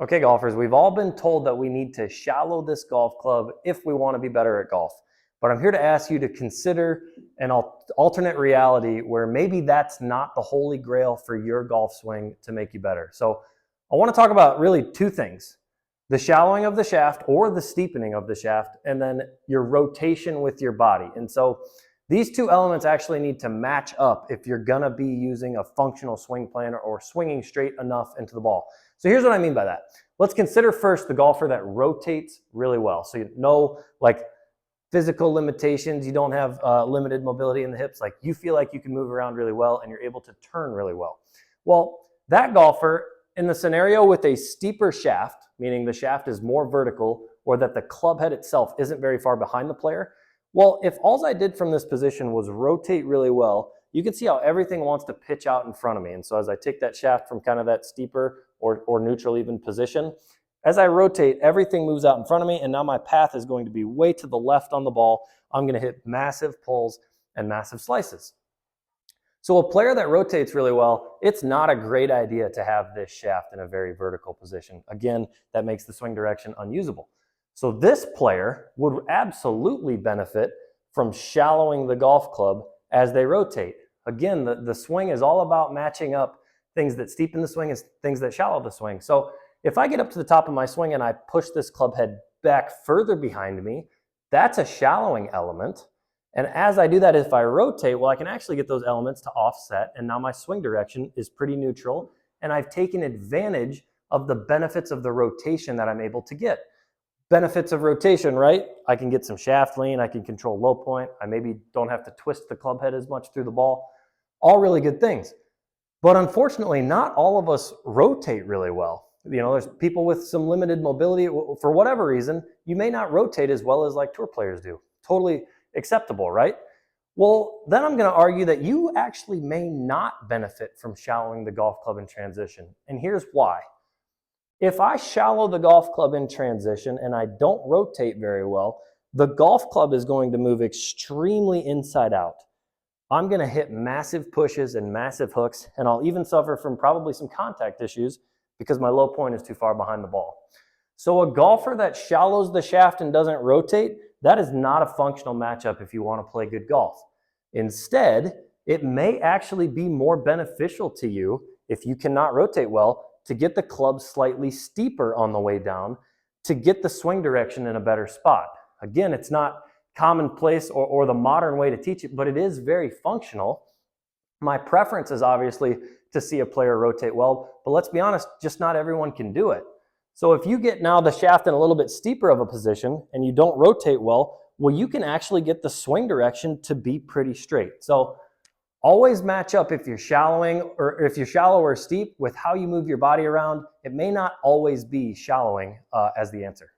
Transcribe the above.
Okay, golfers, we've all been told that we need to shallow this golf club if we want to be better at golf. But I'm here to ask you to consider an alternate reality where maybe that's not the holy grail for your golf swing to make you better. So I want to talk about really two things: the shallowing of the shaft or the steepening of the shaft, and then your rotation with your body. And so these two elements actually need to match up if you're gonna be using a functional swing plan or swinging straight enough into the ball. So here's what I mean by that. Let's consider first the golfer that rotates really well. So you know, like physical limitations, you don't have limited mobility in the hips, like you feel like you can move around really well and you're able to turn really well. Well, that golfer, in the scenario with a steeper shaft, meaning the shaft is more vertical or that the club head itself isn't very far behind the player, well, if all I did from this position was rotate really well, you can see how everything wants to pitch out in front of me. And so as I take that shaft from kind of that steeper or neutral even position, as I rotate, everything moves out in front of me, and now my path is going to be way to the left on the ball. I'm going to hit massive pulls and massive slices. So a player that rotates really well, it's not a great idea to have this shaft in a very vertical position. Again, that makes the swing direction unusable. So this player would absolutely benefit from shallowing the golf club as they rotate. Again, the swing is all about matching up things that steepen the swing and things that shallow the swing. So if I get up to the top of my swing and I push this club head back further behind me, that's a shallowing element. And as I do that, if I rotate, well, I can actually get those elements to offset, and now my swing direction is pretty neutral, and I've taken advantage of the benefits of the rotation that I'm able to get. Benefits of rotation, right? I can get some shaft lean, I can control low point, I maybe don't have to twist the club head as much through the ball. All really good things. But unfortunately, not all of us rotate really well. You know, there's people with some limited mobility. For whatever reason, you may not rotate as well as like tour players do. Totally acceptable, right? Well, then I'm going to argue that you actually may not benefit from shallowing the golf club in transition. And here's why. If I shallow the golf club in transition and I don't rotate very well, the golf club is going to move extremely inside out. I'm going to hit massive pushes and massive hooks, and I'll even suffer from probably some contact issues because my low point is too far behind the ball. So a golfer that shallows the shaft and doesn't rotate, that is not a functional matchup if you want to play good golf. Instead, it may actually be more beneficial to you if you cannot rotate well to get the club slightly steeper on the way down to get the swing direction in a better spot. Again, it's not commonplace or the modern way to teach it, but it is very functional. My preference is obviously to see a player rotate well, but let's be honest, just not everyone can do it. So if you get now the shaft in a little bit steeper of a position and you don't rotate well, you can actually get the swing direction to be pretty straight. So always match up if you're shallowing or if you're shallow or steep with how you move your body around. It may not always be shallowing as the answer.